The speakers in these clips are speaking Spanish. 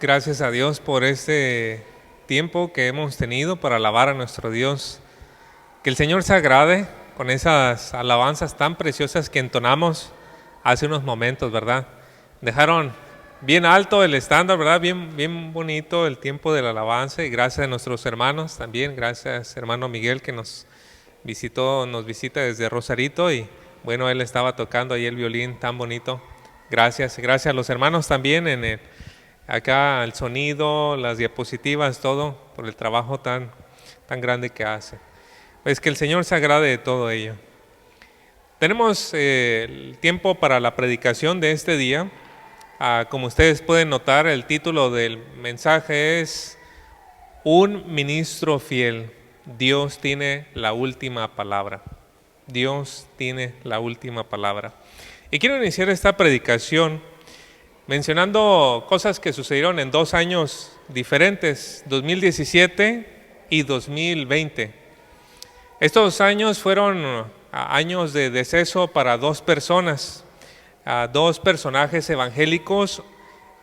Gracias a Dios por este tiempo que hemos tenido para alabar a nuestro Dios. Que el Señor se agrade con esas alabanzas tan preciosas que entonamos hace unos momentos, ¿verdad? Dejaron bien alto el estándar, ¿verdad? Bien bonito el tiempo de la alabanza, y gracias a nuestros hermanos también. Gracias, hermano Miguel, que nos visita desde Rosarito, y bueno, él estaba tocando ahí el violín tan bonito. Gracias a los hermanos también acá el sonido, las diapositivas, todo, por el trabajo tan grande que hace. Pues que el Señor se agrade de todo ello. Tenemos el tiempo para la predicación de este día. Como ustedes pueden notar, el título del mensaje es Un ministro fiel. Dios tiene la última palabra. Dios tiene la última palabra. Y quiero iniciar esta predicación mencionando cosas que sucedieron en 2 años diferentes, 2017 y 2020. Estos años fueron años de deceso para 2 personas, 2 personajes evangélicos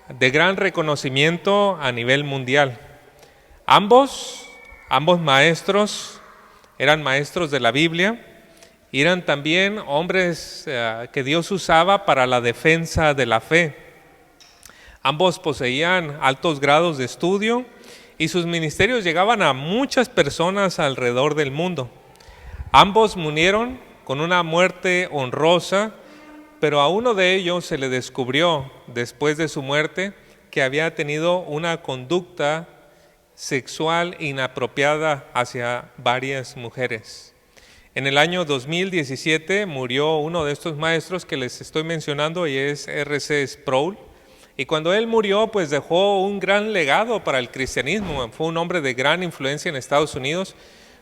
de gran reconocimiento a nivel mundial. Ambos maestros eran maestros de la Biblia. Y eran también hombres que Dios usaba para la defensa de la fe. Ambos poseían altos grados de estudio y sus ministerios llegaban a muchas personas alrededor del mundo. Ambos murieron con una muerte honrosa, pero a uno de ellos se le descubrió después de su muerte que había tenido una conducta sexual inapropiada hacia varias mujeres. En el año 2017 murió uno de estos maestros que les estoy mencionando, y es R.C. Sproul. Y cuando él murió, pues dejó un gran legado para el cristianismo. Fue un hombre de gran influencia en Estados Unidos.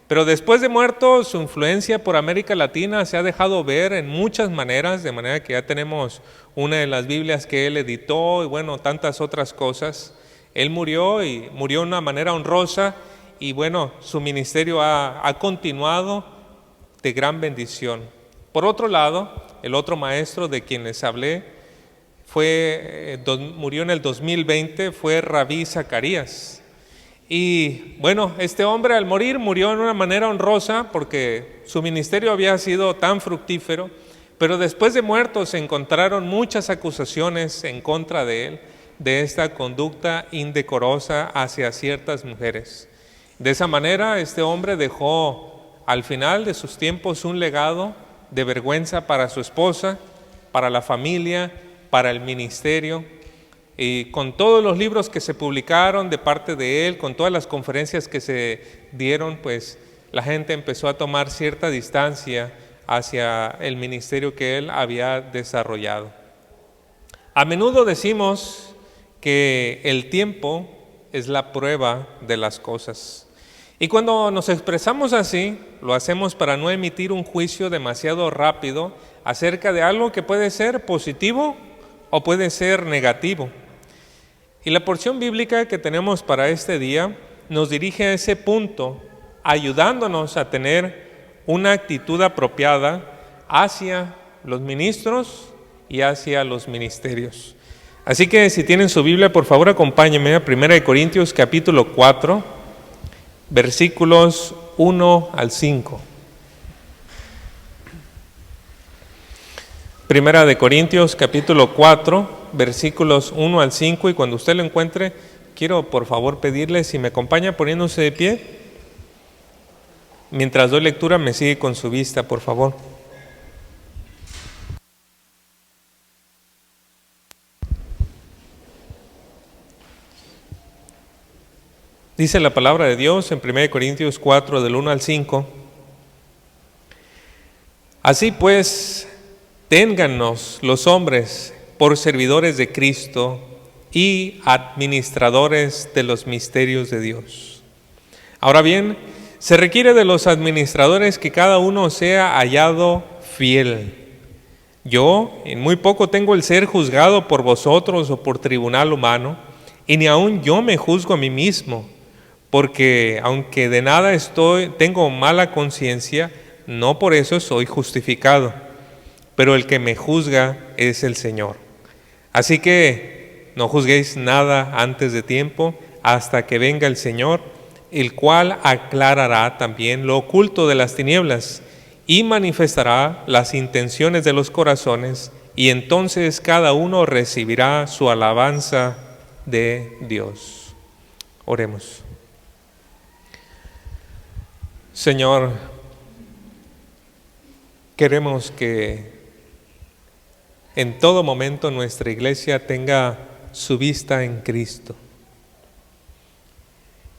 Pero después de muerto, su influencia por América Latina se ha dejado ver en muchas maneras, de manera que ya tenemos una de las Biblias que él editó y bueno, tantas otras cosas. Él murió y murió de una manera honrosa, y bueno, su ministerio ha continuado de gran bendición. Por otro lado, el otro maestro de quien les hablé murió en el 2020, fue Rabí Zacarías. Y bueno, este hombre al morir murió de una manera honrosa porque su ministerio había sido tan fructífero, pero después de muerto se encontraron muchas acusaciones en contra de él, de esta conducta indecorosa hacia ciertas mujeres. De esa manera, este hombre dejó al final de sus tiempos un legado de vergüenza para su esposa, para la familia, para el ministerio. Y con todos los libros que se publicaron de parte de él, con todas las conferencias que se dieron, pues la gente empezó a tomar cierta distancia hacia el ministerio que él había desarrollado. A menudo decimos que el tiempo es la prueba de las cosas. Y cuando nos expresamos así, lo hacemos para no emitir un juicio demasiado rápido acerca de algo que puede ser positivo o puede ser negativo. Y la porción bíblica que tenemos para este día nos dirige a ese punto, ayudándonos a tener una actitud apropiada hacia los ministros y hacia los ministerios. Así que si tienen su Biblia, por favor acompáñenme a 1 Corintios capítulo 4, versículos 1 al 5. 1 Corintios capítulo 4, versículos 1 al 5, y cuando usted lo encuentre, quiero por favor pedirle si me acompaña poniéndose de pie. Mientras doy lectura, me sigue con su vista, por favor. Dice la palabra de Dios en 1 Corintios 4, del 1 al 5. Así pues, téngannos los hombres por servidores de Cristo y administradores de los misterios de Dios. Ahora bien, se requiere de los administradores que cada uno sea hallado fiel. Yo en muy poco tengo el ser juzgado por vosotros o por tribunal humano, y ni aun yo me juzgo a mí mismo, porque aunque de nada tengo mala conciencia, no por eso soy justificado, pero el que me juzga es el Señor. Así que no juzguéis nada antes de tiempo, hasta que venga el Señor, el cual aclarará también lo oculto de las tinieblas y manifestará las intenciones de los corazones, y entonces cada uno recibirá su alabanza de Dios. Oremos. Señor, queremos que en todo momento nuestra iglesia tenga su vista en Cristo.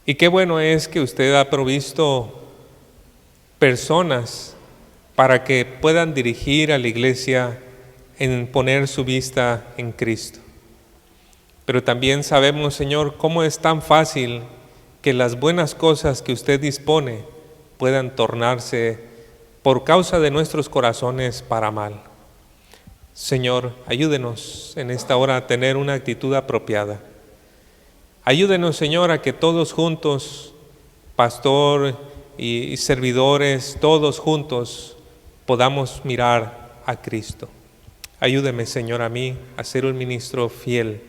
Y qué bueno es que usted ha provisto personas para que puedan dirigir a la iglesia en poner su vista en Cristo. Pero también sabemos, Señor, cómo es tan fácil que las buenas cosas que usted dispone puedan tornarse por causa de nuestros corazones para mal. Señor, ayúdenos en esta hora a tener una actitud apropiada. Ayúdenos, Señor, a que todos juntos, pastor y servidores, todos juntos, podamos mirar a Cristo. Ayúdeme, Señor, a mí a ser un ministro fiel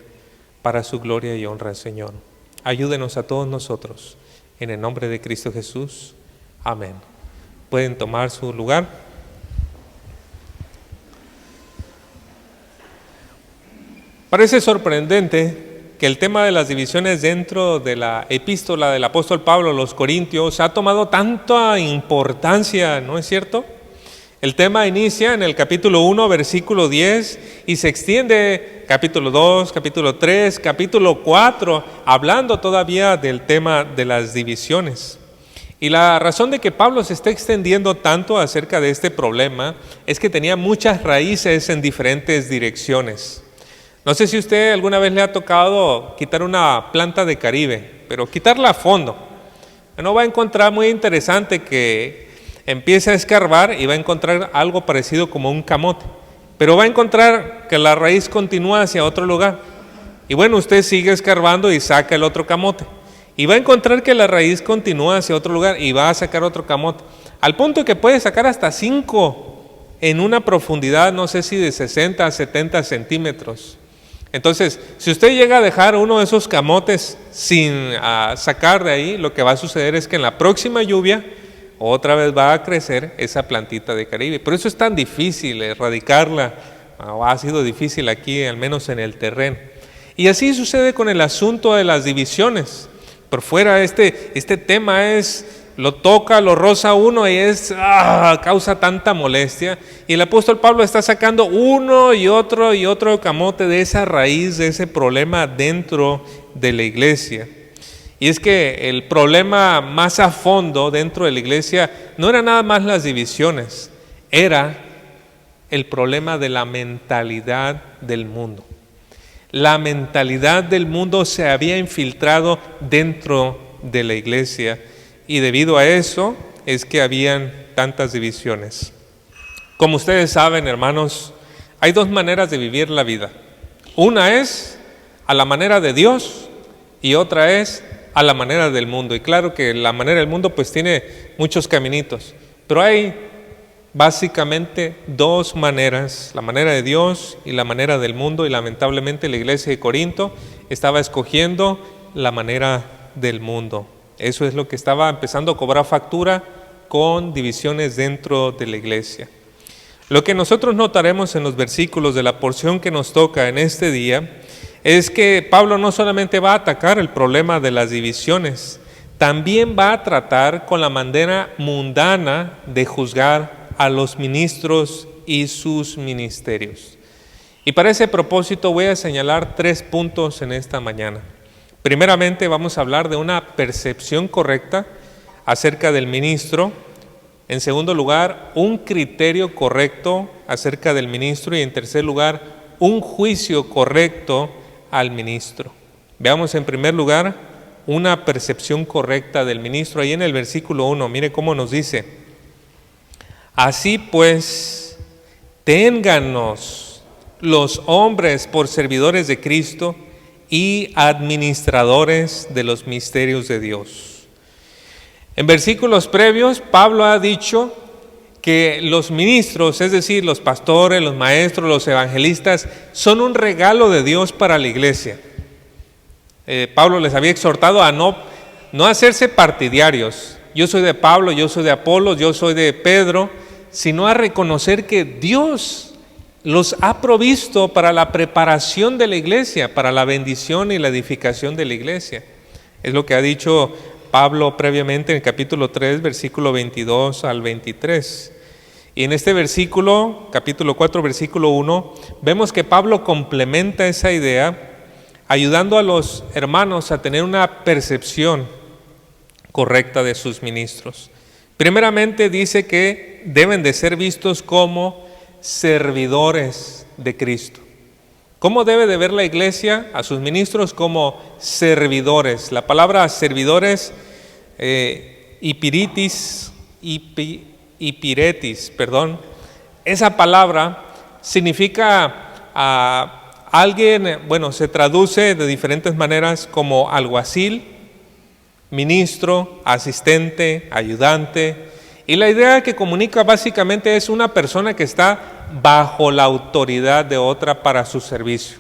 para su gloria y honra, Señor. Ayúdenos a todos nosotros. En el nombre de Cristo Jesús. Amén. Pueden tomar su lugar. Parece sorprendente que el tema de las divisiones dentro de la epístola del apóstol Pablo a los Corintios ha tomado tanta importancia, ¿no es cierto? El tema inicia en el capítulo 1, versículo 10, y se extiende capítulo 2, capítulo 3, capítulo 4, hablando todavía del tema de las divisiones. Y la razón de que Pablo se esté extendiendo tanto acerca de este problema es que tenía muchas raíces en diferentes direcciones. No sé si usted alguna vez le ha tocado quitar una planta de Caribe, pero quitarla a fondo. No va a encontrar muy interesante que empiece a escarbar y va a encontrar algo parecido como un camote, pero va a encontrar que la raíz continúa hacia otro lugar. Y bueno, usted sigue escarbando y saca el otro camote. Y va a encontrar que la raíz continúa hacia otro lugar y va a sacar otro camote. Al punto que puede sacar hasta 5 en una profundidad, no sé si de 60 a 70 centímetros. Entonces, si usted llega a dejar uno de esos camotes sin sacar de ahí, lo que va a suceder es que en la próxima lluvia otra vez va a crecer esa plantita de Caribe. Por eso es tan difícil erradicarla, o ha sido difícil aquí, al menos en el terreno. Y así sucede con el asunto de las divisiones. Por fuera este tema lo toca, lo roza uno y causa tanta molestia. Y el apóstol Pablo está sacando uno y otro camote de esa raíz, de ese problema dentro de la iglesia. Y es que el problema más a fondo dentro de la iglesia no era nada más las divisiones, era el problema de la mentalidad del mundo. La mentalidad del mundo se había infiltrado dentro de la iglesia y debido a eso es que habían tantas divisiones. Como ustedes saben, hermanos, hay dos maneras de vivir la vida. Una es a la manera de Dios y otra es a la manera del mundo. Y claro que la manera del mundo pues tiene muchos caminitos, pero hay básicamente dos maneras, la manera de Dios y la manera del mundo, y lamentablemente la iglesia de Corinto estaba escogiendo la manera del mundo. Eso es lo que estaba empezando a cobrar factura con divisiones dentro de la iglesia. Lo que nosotros notaremos en los versículos de la porción que nos toca en este día es que Pablo no solamente va a atacar el problema de las divisiones, también va a tratar con la manera mundana de juzgar a los ministros y sus ministerios. Y para ese propósito voy a señalar 3 puntos en esta mañana. Primeramente vamos a hablar de una percepción correcta acerca del ministro. En segundo lugar, un criterio correcto acerca del ministro. Y en tercer lugar, un juicio correcto al ministro. Veamos en primer lugar una percepción correcta del ministro. Ahí en el versículo 1, mire cómo nos dice: así pues, téngannos los hombres por servidores de Cristo y administradores de los misterios de Dios. En versículos previos, Pablo ha dicho que los ministros, es decir, los pastores, los maestros, los evangelistas, son un regalo de Dios para la iglesia. Pablo les había exhortado a no hacerse partidarios. Yo soy de Pablo, yo soy de Apolos, yo soy de Pedro, sino a reconocer que Dios los ha provisto para la preparación de la iglesia, para la bendición y la edificación de la iglesia. Es lo que ha dicho Pablo previamente en el capítulo 3, versículo 22 al 23. Y en este versículo, capítulo 4, versículo 1, vemos que Pablo complementa esa idea ayudando a los hermanos a tener una percepción correcta de sus ministros. Primeramente dice que deben de ser vistos como servidores de Cristo. ¿Cómo debe de ver la iglesia a sus ministros? Como servidores. La palabra servidores, ipiretis, esa palabra significa alguien, se traduce de diferentes maneras como alguacil, ministro, asistente, ayudante. Y la idea que comunica básicamente es una persona que está bajo la autoridad de otra para su servicio.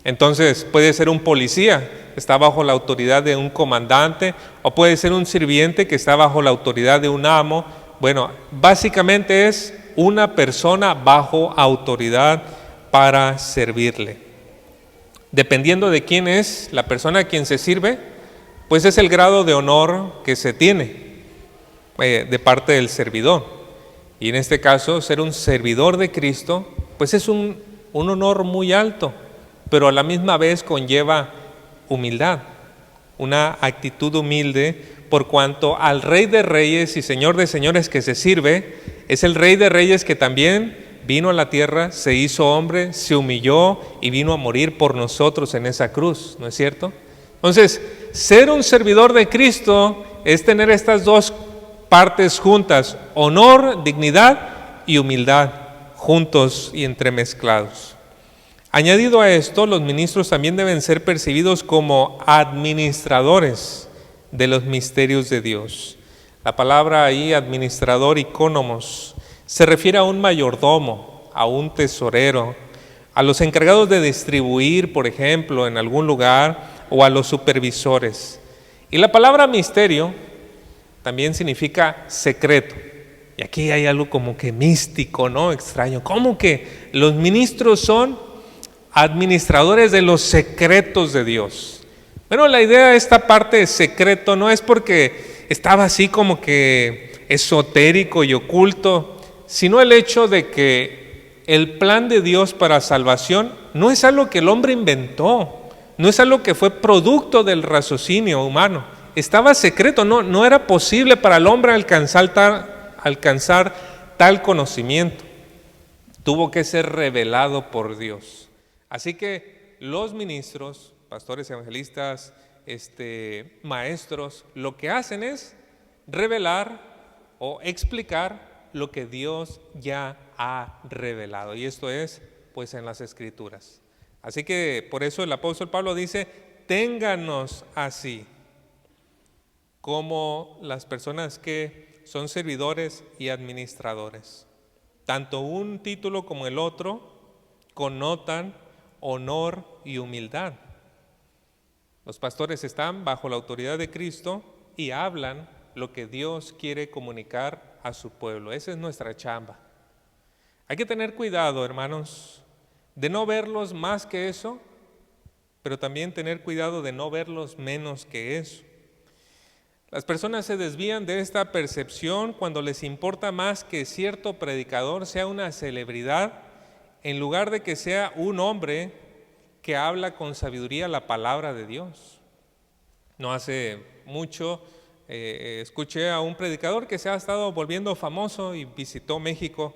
Entonces puede ser un policía que está bajo la autoridad de un comandante, o puede ser un sirviente que está bajo la autoridad de un amo. Bueno, básicamente es una persona bajo autoridad para servirle. Dependiendo de quién es la persona a quien se sirve, pues es el grado de honor que se tiene de parte del servidor. Y en este caso, ser un servidor de Cristo, pues es un honor muy alto, pero a la misma vez conlleva humildad, una actitud humilde, por cuanto al Rey de Reyes y Señor de Señores que se sirve, es el Rey de Reyes que también vino a la tierra, se hizo hombre, se humilló y vino a morir por nosotros en esa cruz, ¿no es cierto? Entonces, ser un servidor de Cristo es tener estas dos partes juntas: honor, dignidad y humildad, juntos y entremezclados. Añadido a esto, los ministros también deben ser percibidos como administradores de los misterios de Dios. La palabra ahí, administrador, icónomos, se refiere a un mayordomo, a un tesorero, a los encargados de distribuir, por ejemplo, en algún lugar, o a los supervisores. Y la palabra misterio también significa secreto. Y aquí hay algo como que místico, ¿no? Extraño. ¿Cómo que los ministros son administradores de los secretos de Dios? Bueno, la idea de esta parte de secreto no es porque estaba así como que esotérico y oculto, sino el hecho de que el plan de Dios para salvación no es algo que el hombre inventó, no es algo que fue producto del raciocinio humano. Estaba secreto, no era posible para el hombre alcanzar tal conocimiento. Tuvo que ser revelado por Dios. Así que los ministros, pastores, evangelistas, maestros, lo que hacen es revelar o explicar lo que Dios ya ha revelado. Y esto es, pues, en las Escrituras. Así que por eso el apóstol Pablo dice: téngannos así, como las personas que son servidores y administradores. Tanto un título como el otro connotan honor y humildad. Los pastores están bajo la autoridad de Cristo y hablan lo que Dios quiere comunicar a su pueblo. Esa es nuestra chamba. Hay que tener cuidado, hermanos, de no verlos más que eso, pero también tener cuidado de no verlos menos que eso. Las personas se desvían de esta percepción cuando les importa más que cierto predicador sea una celebridad, en lugar de que sea un hombre que habla con sabiduría la palabra de Dios. No hace mucho escuché a un predicador que se ha estado volviendo famoso y visitó México,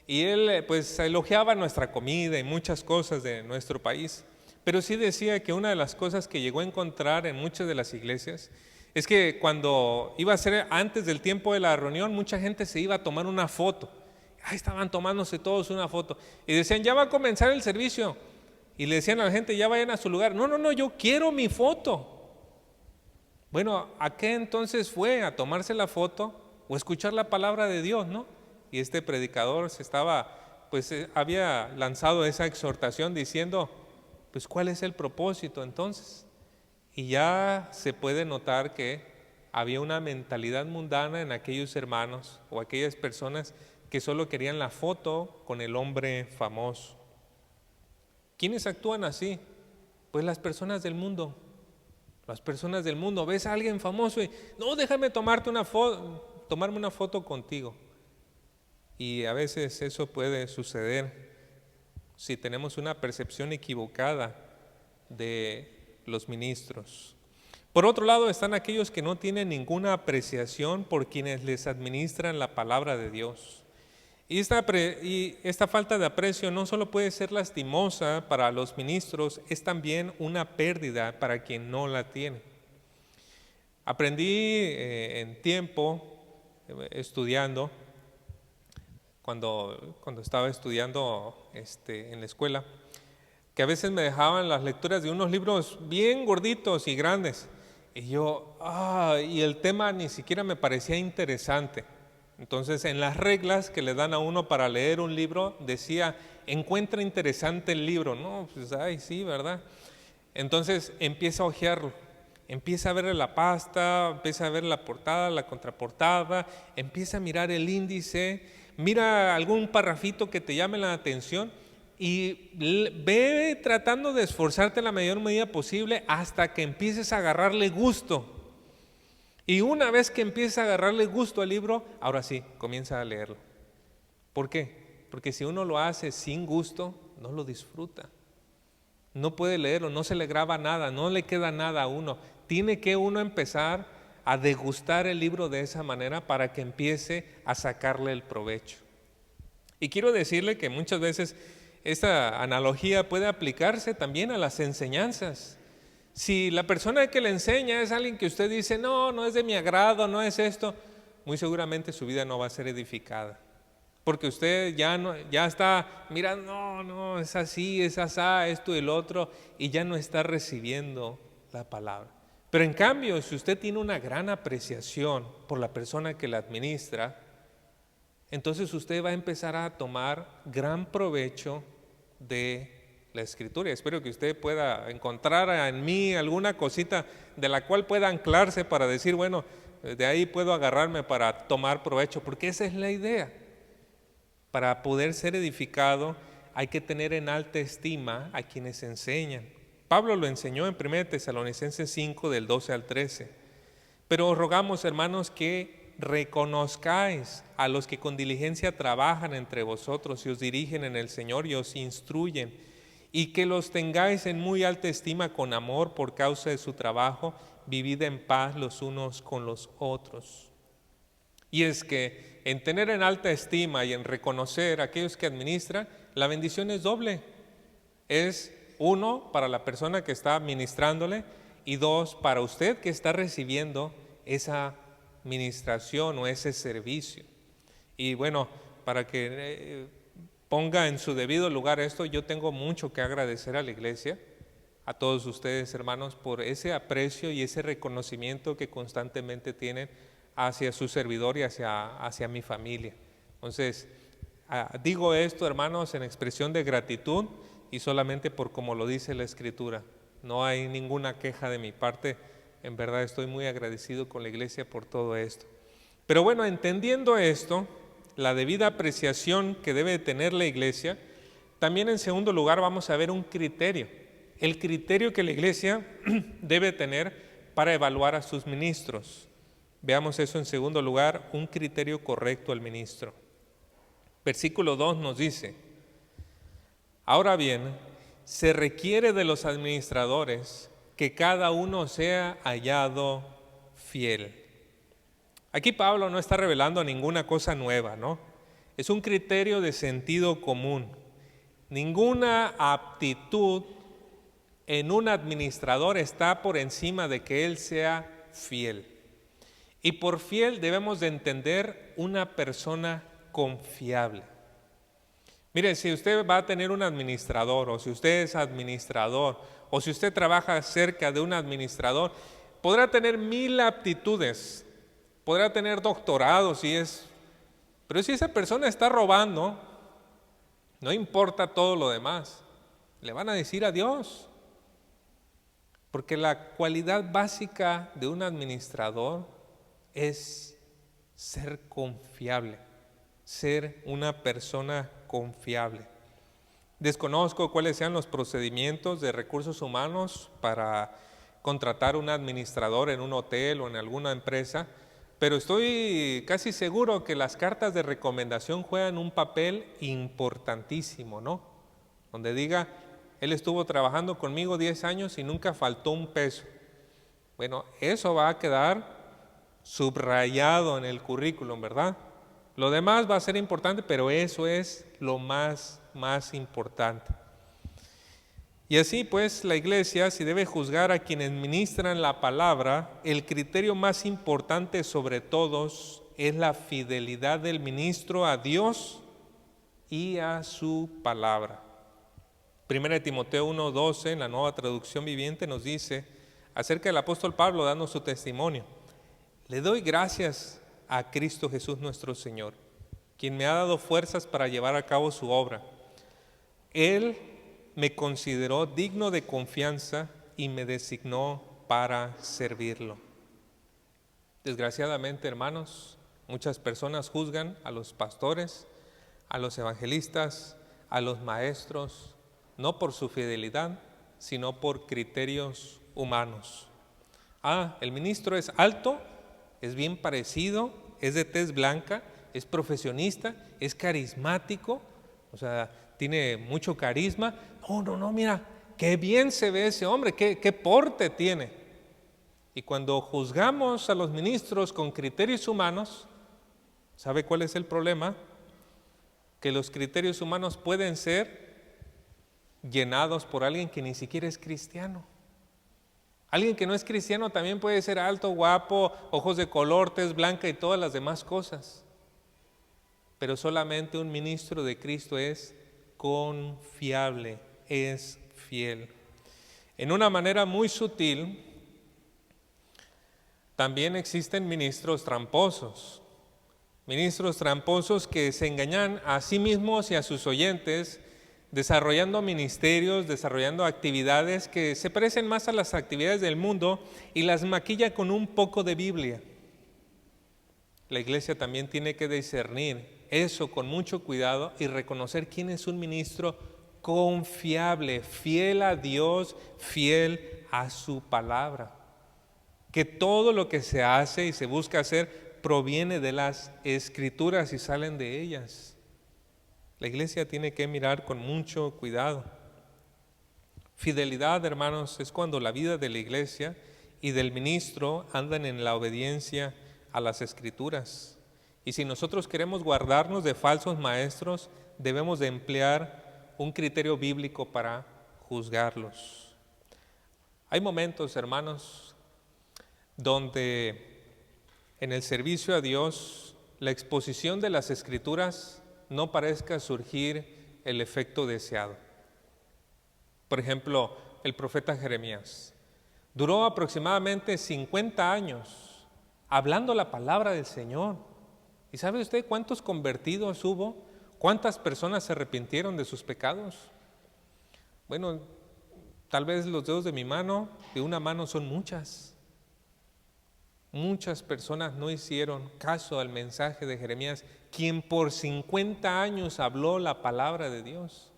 y él pues elogiaba nuestra comida y muchas cosas de nuestro país, pero sí decía que una de las cosas que llegó a encontrar en muchas de las iglesias es que cuando iba a ser antes del tiempo de la reunión, mucha gente se iba a tomar una foto. Ahí estaban tomándose todos una foto y decían: ya va a comenzar el servicio, y le decían a la gente: ya vayan a su lugar. No, yo quiero mi foto. Bueno, ¿a qué entonces fue? ¿A tomarse la foto o escuchar la palabra de Dios, no? Y este predicador había lanzado esa exhortación diciendo, pues ¿cuál es el propósito entonces? Y ya se puede notar que había una mentalidad mundana en aquellos hermanos o aquellas personas que solo querían la foto con el hombre famoso. ¿Quiénes actúan así? Pues las personas del mundo. Las personas del mundo. Ves a alguien famoso y, no, déjame tomarme una foto contigo. Y a veces eso puede suceder si tenemos una percepción equivocada de los ministros. Por otro lado están aquellos que no tienen ninguna apreciación por quienes les administran la palabra de Dios. Y esta falta de aprecio no solo puede ser lastimosa para los ministros, es también una pérdida para quien no la tiene. Aprendí en tiempo, estudiando, cuando estaba estudiando en la escuela, que a veces me dejaban las lecturas de unos libros bien gorditos y grandes. Y yo, y el tema ni siquiera me parecía interesante. Entonces, en las reglas que le dan a uno para leer un libro, decía, encuentra interesante el libro. No, pues, sí, ¿verdad? Entonces, empieza a hojearlo, empieza a ver la pasta, empieza a ver la portada, la contraportada, empieza a mirar el índice, mira algún parrafito que te llame la atención y ve tratando de esforzarte en la mayor medida posible hasta que empieces a agarrarle gusto. Y una vez que empieza a agarrarle gusto al libro, ahora sí, comienza a leerlo. ¿Por qué? Porque si uno lo hace sin gusto, no lo disfruta. No puede leerlo, no se le graba nada, no le queda nada a uno. Tiene que uno empezar a degustar el libro de esa manera para que empiece a sacarle el provecho. Y quiero decirle que muchas veces esta analogía puede aplicarse también a las enseñanzas. Si la persona que le enseña es alguien que usted dice, no es de mi agrado, no es esto, muy seguramente su vida no va a ser edificada. Porque usted ya está mirando, no, es así, es asá, esto y el otro, y ya no está recibiendo la palabra. Pero en cambio, si usted tiene una gran apreciación por la persona que la administra, entonces usted va a empezar a tomar gran provecho de la Escritura. Espero que usted pueda encontrar en mí alguna cosita de la cual pueda anclarse para decir, bueno, de ahí puedo agarrarme para tomar provecho, porque esa es la idea. Para poder ser edificado hay que tener en alta estima a quienes enseñan. Pablo lo enseñó en 1 Tesalonicenses 5 del 12 al 13. Pero os rogamos, hermanos, que reconozcáis a los que con diligencia trabajan entre vosotros y os dirigen en el Señor y os instruyen, y que los tengáis en muy alta estima con amor por causa de su trabajo, vivid en paz los unos con los otros. Y es que en tener en alta estima y en reconocer a aquellos que administran, la bendición es doble. Es uno, para la persona que está administrándole, y dos, para usted que está recibiendo esa ministración o ese servicio. Y bueno, para que ponga en su debido lugar esto, yo tengo mucho que agradecer a la iglesia, a todos ustedes, hermanos, por ese aprecio y ese reconocimiento que constantemente tienen hacia su servidor y hacia mi familia. Entonces, digo esto, hermanos, en expresión de gratitud y solamente por como lo dice la Escritura. No hay ninguna queja de mi parte. En verdad estoy muy agradecido con la iglesia por todo esto. Pero bueno, entendiendo esto, la debida apreciación que debe tener la iglesia, también en segundo lugar vamos a ver un criterio. El criterio que la iglesia debe tener para evaluar a sus ministros. Veamos eso en segundo lugar, un criterio correcto al ministro. Versículo 2 nos dice, ahora bien, se requiere de los administradores que cada uno sea hallado fiel. Aquí Pablo no está revelando ninguna cosa nueva, ¿no? Es un criterio de sentido común. Ninguna aptitud en un administrador está por encima de que él sea fiel. Y por fiel debemos de entender una persona confiable. Mire, si usted va a tener un administrador, o si usted es administrador, o si usted trabaja cerca de un administrador, podrá tener 1000 aptitudes, podrá tener doctorado si es Pero si esa persona está robando, no importa todo lo demás, le van a decir adiós. Porque la cualidad básica de un administrador es ser confiable, ser una persona confiable. Desconozco cuáles sean los procedimientos de recursos humanos para contratar un administrador en un hotel o en alguna empresa, pero estoy casi seguro que las cartas de recomendación juegan un papel importantísimo, ¿no? Donde diga, él estuvo trabajando conmigo 10 años y nunca faltó un peso. Bueno, eso va a quedar subrayado en el currículum, ¿verdad? Lo demás va a ser importante, pero eso es lo más importante. Y así pues la iglesia, si debe juzgar a quienes ministran la palabra, el criterio más importante sobre todos es la fidelidad del ministro a Dios y a su palabra. 1 Timoteo 1:12, en la Nueva Traducción Viviente, nos dice acerca del apóstol Pablo dando su testimonio: le doy gracias a Cristo Jesús nuestro Señor, quien me ha dado fuerzas para llevar a cabo su obra. Él me consideró digno de confianza y me designó para servirlo. Desgraciadamente, hermanos, muchas personas juzgan a los pastores, a los evangelistas, a los maestros, no por su fidelidad, sino por criterios humanos. El ministro es alto, es bien parecido, es de tez blanca, es profesionista, es carismático, o sea, tiene mucho carisma. No, mira, qué bien se ve ese hombre, qué porte tiene. Y cuando juzgamos a los ministros con criterios humanos, ¿sabe cuál es el problema? Que los criterios humanos pueden ser llenados por alguien que ni siquiera es cristiano. Alguien que no es cristiano también puede ser alto, guapo, ojos de color, tez blanca y todas las demás cosas. Pero solamente un ministro de Cristo es confiable, es fiel. En una manera muy sutil, también existen ministros tramposos. Ministros tramposos que se engañan a sí mismos y a sus oyentes, desarrollando ministerios, desarrollando actividades que se parecen más a las actividades del mundo y las maquilla con un poco de Biblia. La iglesia también tiene que discernir eso con mucho cuidado y reconocer quién es un ministro confiable, fiel a Dios, fiel a su palabra. Que todo lo que se hace y se busca hacer proviene de las Escrituras y salen de ellas. La iglesia tiene que mirar con mucho cuidado. Fidelidad, hermanos, es cuando la vida de la iglesia y del ministro andan en la obediencia a las Escrituras. Y si nosotros queremos guardarnos de falsos maestros, debemos de emplear un criterio bíblico para juzgarlos. Hay momentos, hermanos, donde en el servicio a Dios, la exposición de las Escrituras no parezca surgir el efecto deseado. Por ejemplo, el profeta Jeremías duró aproximadamente 50 años hablando la palabra del Señor. ¿Y sabe usted cuántos convertidos hubo? ¿Cuántas personas se arrepintieron de sus pecados? Bueno, tal vez los dedos de mi mano, de una mano, son muchas. Muchas personas no hicieron caso al mensaje de Jeremías, quien por 50 años habló la palabra de Dios.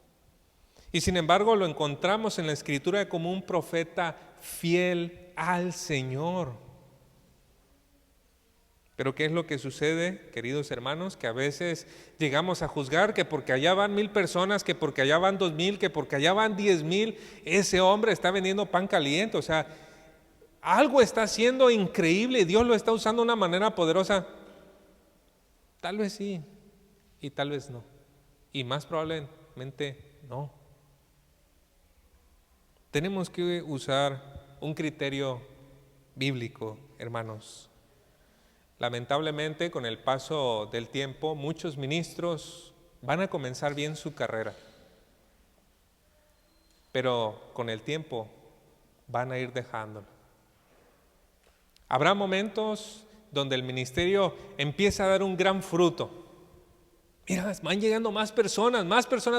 Y sin embargo lo encontramos en la Escritura como un profeta fiel al Señor. Pero ¿qué es lo que sucede, queridos hermanos? Que a veces llegamos a juzgar que porque allá van 1,000 personas, que porque allá van 2,000, que porque allá van 10,000, ese hombre está vendiendo pan caliente. O sea, algo está haciendo increíble y Dios lo está usando de una manera poderosa. Tal vez sí y tal vez no. Y más probablemente no. Tenemos que usar un criterio bíblico, hermanos. Lamentablemente, con el paso del tiempo, muchos ministros van a comenzar bien su carrera, pero con el tiempo van a ir dejándolo. Habrá momentos donde el ministerio empieza a dar un gran fruto, Mira, van llegando más personas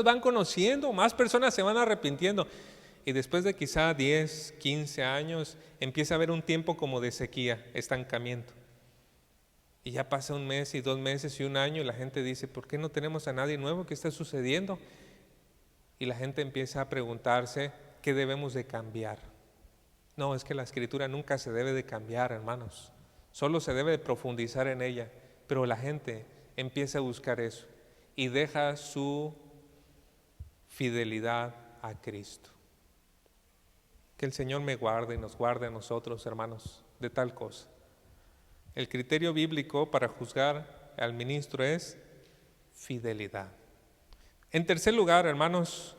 van conociendo, más personas se van arrepintiendo. Y después de quizá 10, 15 años, empieza a haber un tiempo como de sequía, estancamiento. Y ya pasa un mes y 2 meses y un año y la gente dice, ¿por qué no tenemos a nadie nuevo? ¿Qué está sucediendo? Y la gente empieza a preguntarse, ¿qué debemos de cambiar? No, es que la Escritura nunca se debe de cambiar, hermanos. Solo se debe de profundizar en ella. Pero la gente empieza a buscar eso y deja su fidelidad a Cristo. Que el Señor me guarde y nos guarde a nosotros, hermanos, de tal cosa. El criterio bíblico para juzgar al ministro es fidelidad. En tercer lugar, hermanos,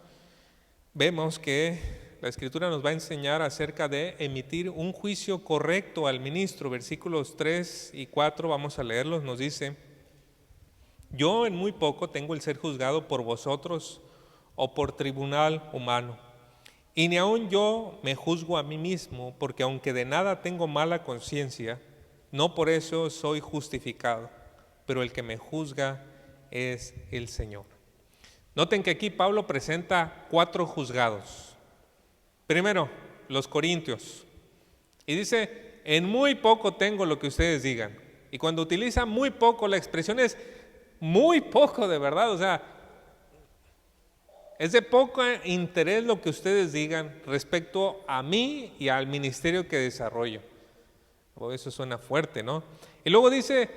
vemos que la Escritura nos va a enseñar acerca de emitir un juicio correcto al ministro. Versículos 3 y 4, vamos a leerlos, nos dice: yo en muy poco tengo el ser juzgado por vosotros o por tribunal humano, y ni aun yo me juzgo a mí mismo, porque aunque de nada tengo mala conciencia, no por eso soy justificado, pero el que me juzga es el Señor. Noten que aquí Pablo presenta 4 juzgados. Primero, los corintios. Y dice, en muy poco tengo lo que ustedes digan. Y cuando utiliza muy poco, la expresión es muy poco de verdad. O sea, es de poco interés lo que ustedes digan respecto a mí y al ministerio que desarrollo. Eso suena fuerte, ¿no? Y luego dice,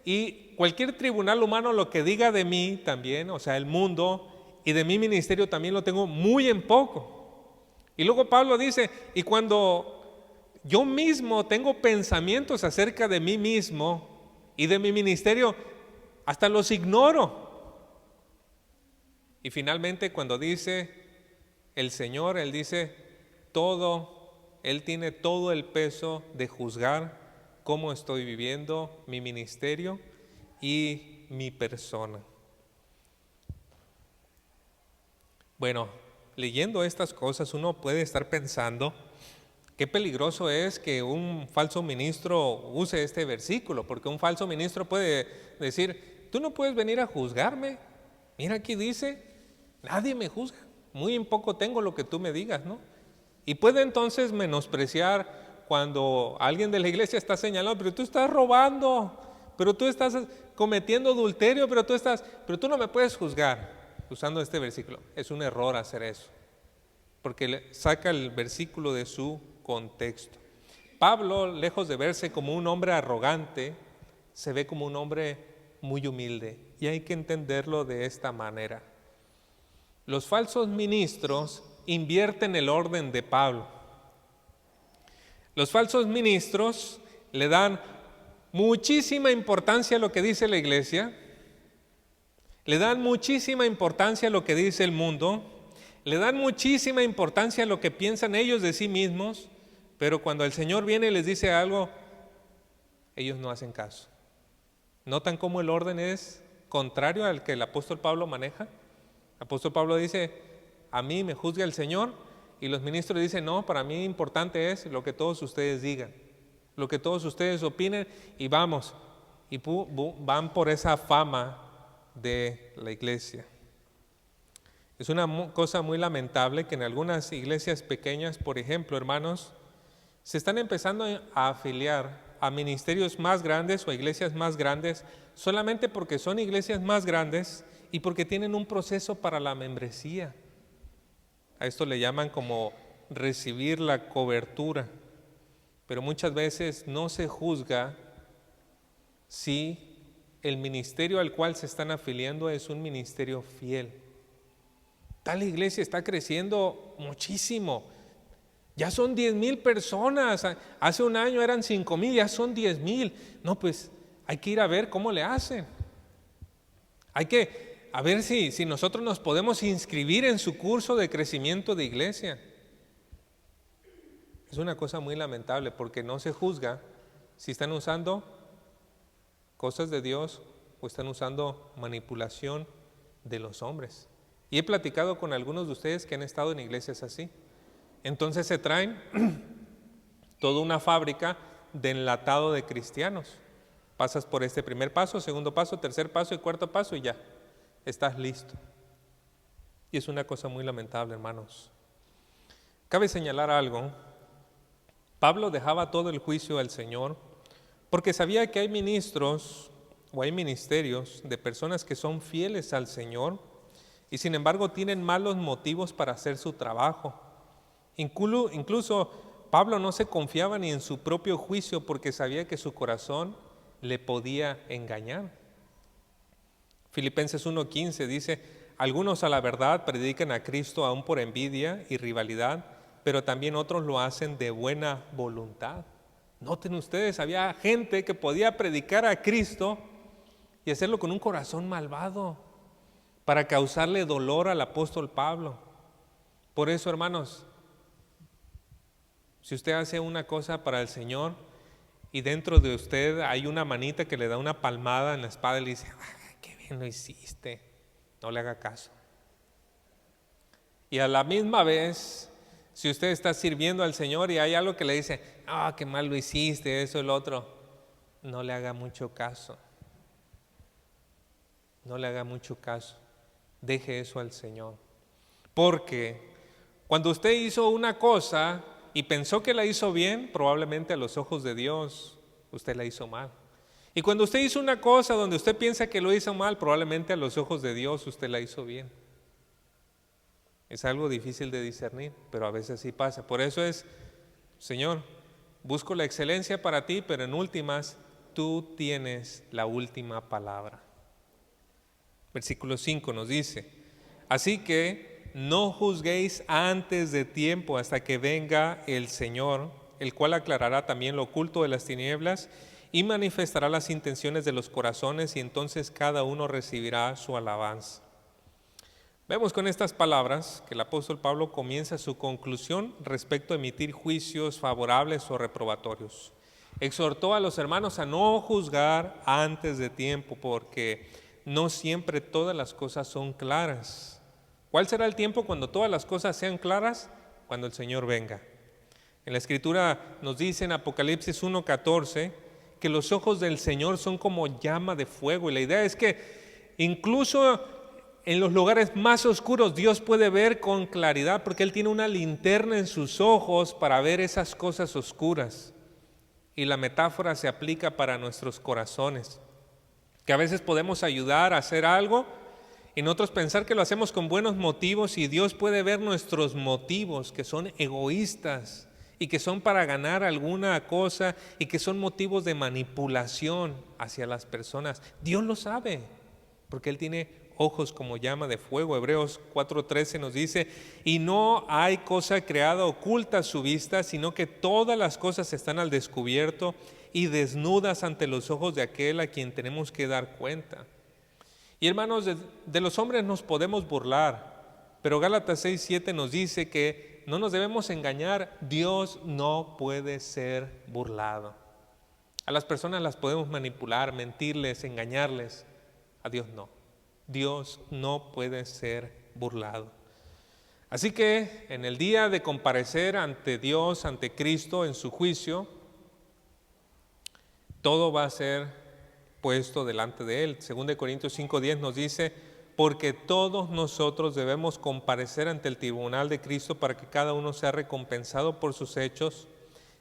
y cualquier tribunal humano lo que diga de mí también, o sea, el mundo, y de mi ministerio también lo tengo muy en poco. Y luego Pablo dice, y cuando yo mismo tengo pensamientos acerca de mí mismo y de mi ministerio, hasta los ignoro. Y finalmente cuando dice el Señor, Él dice, Él tiene todo el peso de juzgar cómo estoy viviendo mi ministerio y mi persona. Bueno, leyendo estas cosas uno puede estar pensando qué peligroso es que un falso ministro use este versículo, porque un falso ministro puede decir, tú no puedes venir a juzgarme, mira aquí dice, nadie me juzga, muy en poco tengo lo que tú me digas, ¿no? Y puede entonces menospreciar cuando alguien de la iglesia está señalando, pero tú estás robando, pero tú estás cometiendo adulterio, pero tú no me puedes juzgar. Usando este versículo, es un error hacer eso, porque saca el versículo de su contexto. Pablo, lejos de verse como un hombre arrogante, se ve como un hombre muy humilde, y hay que entenderlo de esta manera. Los falsos ministros invierten el orden de Pablo. Los falsos ministros le dan muchísima importancia a lo que dice la iglesia, le dan muchísima importancia a lo que dice el mundo, le dan muchísima importancia a lo que piensan ellos de sí mismos, pero cuando el Señor viene y les dice algo, ellos no hacen caso. ¿Notan cómo el orden es contrario al que el apóstol Pablo maneja? El apóstol Pablo dice, a mí me juzga el Señor, y los ministros dicen, no, para mí importante es lo que todos ustedes digan, lo que todos ustedes opinen, y vamos, y van por esa fama de la iglesia. Es una cosa muy lamentable que en algunas iglesias pequeñas, por ejemplo, hermanos, se están empezando a afiliar a ministerios más grandes o a iglesias más grandes solamente porque son iglesias más grandes y porque tienen un proceso para la membresía. A esto le llaman como recibir la cobertura, pero muchas veces no se juzga si el ministerio al cual se están afiliando es un ministerio fiel. Tal iglesia está creciendo muchísimo. Ya son 10,000 personas. Hace un año eran 5,000, ya son 10,000. No, pues hay que ir a ver cómo le hacen. Hay que a ver si nosotros nos podemos inscribir en su curso de crecimiento de iglesia. Es una cosa muy lamentable porque no se juzga si están usando cosas de Dios o están usando manipulación de los hombres. Y he platicado con algunos de ustedes que han estado en iglesias así. Entonces se traen toda una fábrica de enlatado de cristianos. Pasas por este primer paso, segundo paso, tercer paso y cuarto paso y ya. estás listo. Y es una cosa muy lamentable, hermanos. Cabe señalar algo. Pablo dejaba todo el juicio al Señor porque sabía que hay ministros o hay ministerios de personas que son fieles al Señor y sin embargo tienen malos motivos para hacer su trabajo. Incluso Pablo no se confiaba ni en su propio juicio porque sabía que su corazón le podía engañar. Filipenses 1:15 dice: algunos a la verdad predican a Cristo aún por envidia y rivalidad, pero también otros lo hacen de buena voluntad. Noten ustedes, había gente que podía predicar a Cristo y hacerlo con un corazón malvado para causarle dolor al apóstol Pablo. Por eso, hermanos, si usted hace una cosa para el Señor y dentro de usted hay una manita que le da una palmada en la espalda y le dice: qué bien lo hiciste, no le haga caso. Y a la misma vez, si usted está sirviendo al Señor y hay algo que le dice: qué mal lo hiciste, eso, el otro, no le haga mucho caso. No le haga mucho caso. Deje eso al Señor. Porque cuando usted hizo una cosa y pensó que la hizo bien, probablemente a los ojos de Dios usted la hizo mal. Y cuando usted hizo una cosa donde usted piensa que lo hizo mal, probablemente a los ojos de Dios usted la hizo bien. Es algo difícil de discernir, pero a veces sí pasa. Por eso es: Señor, busco la excelencia para ti, pero en últimas, tú tienes la última palabra. Versículo 5 nos dice: así que no juzguéis antes de tiempo hasta que venga el Señor, el cual aclarará también lo oculto de las tinieblas y manifestará las intenciones de los corazones, y entonces cada uno recibirá su alabanza. Vemos con estas palabras que el apóstol Pablo comienza su conclusión respecto a emitir juicios favorables o reprobatorios. Exhortó a los hermanos a no juzgar antes de tiempo, porque no siempre todas las cosas son claras. ¿Cuál será el tiempo cuando todas las cosas sean claras? Cuando el Señor venga. En la Escritura nos dice en Apocalipsis 1:14 que los ojos del Señor son como llama de fuego, y la idea es que incluso en los lugares más oscuros Dios puede ver con claridad, porque Él tiene una linterna en sus ojos para ver esas cosas oscuras. Y la metáfora se aplica para nuestros corazones, que a veces podemos ayudar a hacer algo y nosotros pensar que lo hacemos con buenos motivos, y Dios puede ver nuestros motivos que son egoístas y que son para ganar alguna cosa y que son motivos de manipulación hacia las personas. Dios lo sabe, porque Él tiene ojos como llama de fuego. Hebreos 4:13 nos dice: y no hay cosa creada oculta a su vista, sino que todas las cosas están al descubierto y desnudas ante los ojos de aquel a quien tenemos que dar cuenta. Y hermanos, de los hombres nos podemos burlar, pero Gálatas 6:7 nos dice que no nos debemos engañar. Dios no puede ser burlado. A las personas las podemos manipular, mentirles, engañarles. A Dios no. Dios no puede ser burlado. Así que en el día de comparecer ante Dios, ante Cristo en su juicio, todo va a ser puesto delante de Él. 2 Corintios 5:10 nos dice: porque todos nosotros debemos comparecer ante el tribunal de Cristo para que cada uno sea recompensado por sus hechos,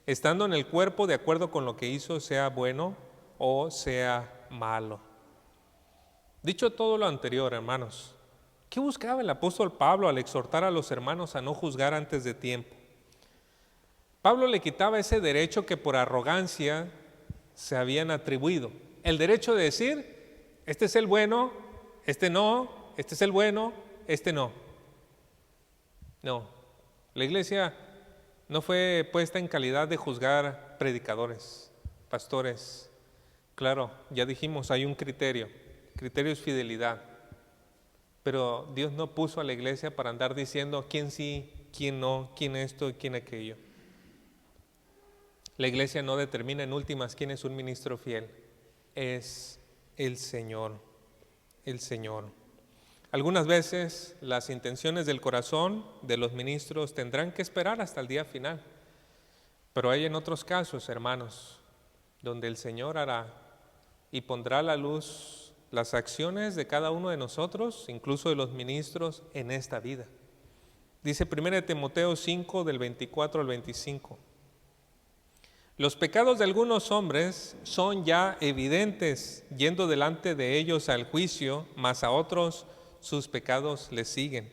estando en el cuerpo de acuerdo con lo que hizo, sea bueno o sea malo. Dicho todo lo anterior, hermanos, ¿qué buscaba el apóstol Pablo al exhortar a los hermanos a no juzgar antes de tiempo? Pablo le quitaba ese derecho que por arrogancia se habían atribuido. El derecho de decir: este es el bueno, este no, este es el bueno, este no. No, la iglesia no fue puesta en calidad de juzgar predicadores, pastores. Claro, ya dijimos, hay un criterio es fidelidad. Pero Dios no puso a la iglesia para andar diciendo quién sí, quién no, quién esto y quién aquello. La iglesia no determina en últimas quién es un ministro fiel. Es el Señor, el Señor. Algunas veces las intenciones del corazón de los ministros tendrán que esperar hasta el día final. Pero hay en otros casos, hermanos, donde el Señor hará y pondrá a la luz las acciones de cada uno de nosotros, incluso de los ministros, en esta vida. Dice 1 Timoteo 5, del 24 al 25. Los pecados de algunos hombres son ya evidentes, yendo delante de ellos al juicio, mas a otros sus pecados les siguen.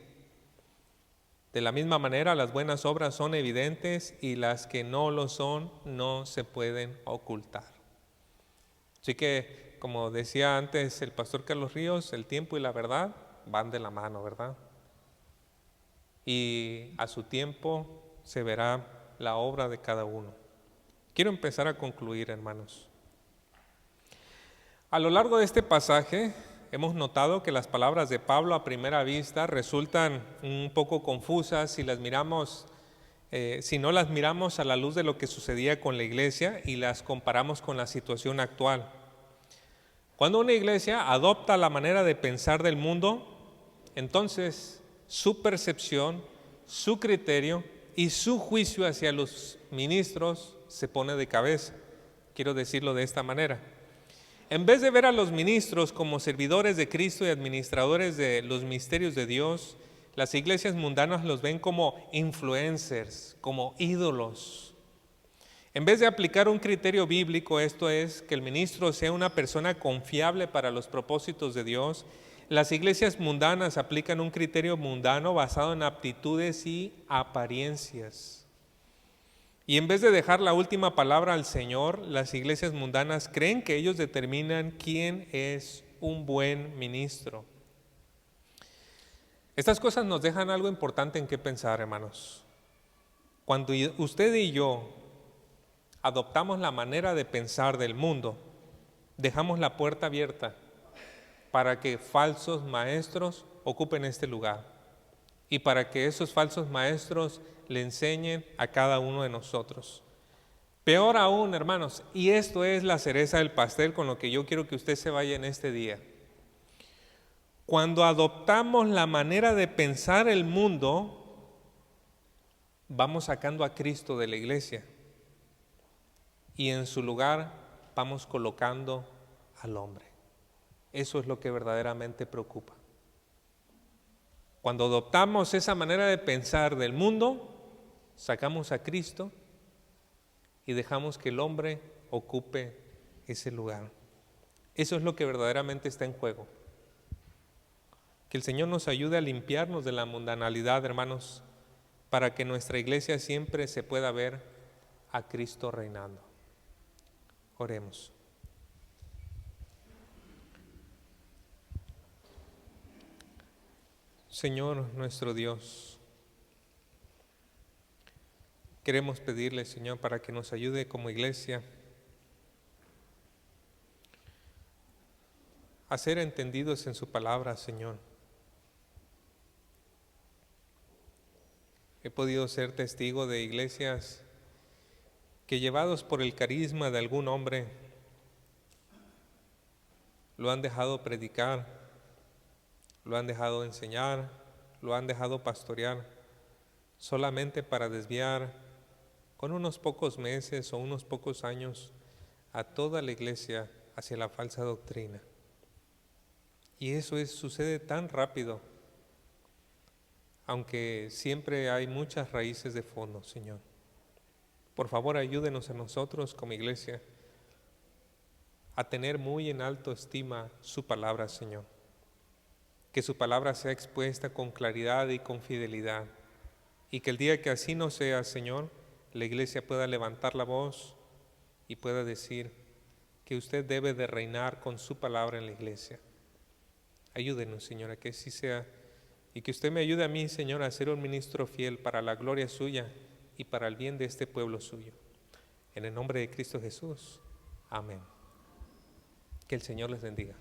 De la misma manera, las buenas obras son evidentes y las que no lo son no se pueden ocultar. Así que, como decía antes el pastor Carlos Ríos, el tiempo y la verdad van de la mano, ¿verdad? Y a su tiempo se verá la obra de cada uno. Quiero empezar a concluir, hermanos. A lo largo de este pasaje hemos notado que las palabras de Pablo a primera vista resultan un poco confusas si no las miramos a la luz de lo que sucedía con la iglesia y las comparamos con la situación actual. Cuando una iglesia adopta la manera de pensar del mundo, entonces su percepción, su criterio y su juicio hacia los ministros se pone de cabeza. Quiero decirlo de esta manera. En vez de ver a los ministros como servidores de Cristo y administradores de los misterios de Dios, las iglesias mundanas los ven como influencers, como ídolos. En vez de aplicar un criterio bíblico, esto es, que el ministro sea una persona confiable para los propósitos de Dios, las iglesias mundanas aplican un criterio mundano basado en aptitudes y apariencias. Y en vez de dejar la última palabra al Señor, las iglesias mundanas creen que ellos determinan quién es un buen ministro. Estas cosas nos dejan algo importante en qué pensar, hermanos. Cuando usted y yo adoptamos la manera de pensar del mundo, dejamos la puerta abierta para que falsos maestros ocupen este lugar y para que esos falsos maestros le enseñen a cada uno de nosotros. Peor aún, hermanos, y esto es la cereza del pastel con lo que yo quiero que usted se vaya en este día. Cuando adoptamos la manera de pensar el mundo, vamos sacando a Cristo de la iglesia y en su lugar vamos colocando al hombre. Eso es lo que verdaderamente preocupa. Cuando adoptamos esa manera de pensar del mundo, sacamos a Cristo y dejamos que el hombre ocupe ese lugar. Eso es lo que verdaderamente está en juego. Que el Señor nos ayude a limpiarnos de la mundanalidad, hermanos, para que nuestra iglesia siempre se pueda ver a Cristo reinando. Oremos. Señor nuestro Dios, queremos pedirle, Señor, para que nos ayude como iglesia a ser entendidos en su palabra, Señor. He podido ser testigo de iglesias que, llevados por el carisma de algún hombre, lo han dejado predicar, lo han dejado enseñar, lo han dejado pastorear, solamente para desviar con unos pocos meses o unos pocos años a toda la iglesia hacia la falsa doctrina. Y eso sucede tan rápido, aunque siempre hay muchas raíces de fondo, Señor. Por favor, ayúdenos a nosotros como iglesia a tener muy en alto estima su palabra, Señor. Que su palabra sea expuesta con claridad y con fidelidad. Y que el día que así no sea, Señor, la iglesia pueda levantar la voz y pueda decir que usted debe de reinar con su palabra en la iglesia. Ayúdenos, Señor, a que así sea. Y que usted me ayude a mí, Señor, a ser un ministro fiel para la gloria suya y para el bien de este pueblo suyo. En el nombre de Cristo Jesús. Amén. Que el Señor les bendiga.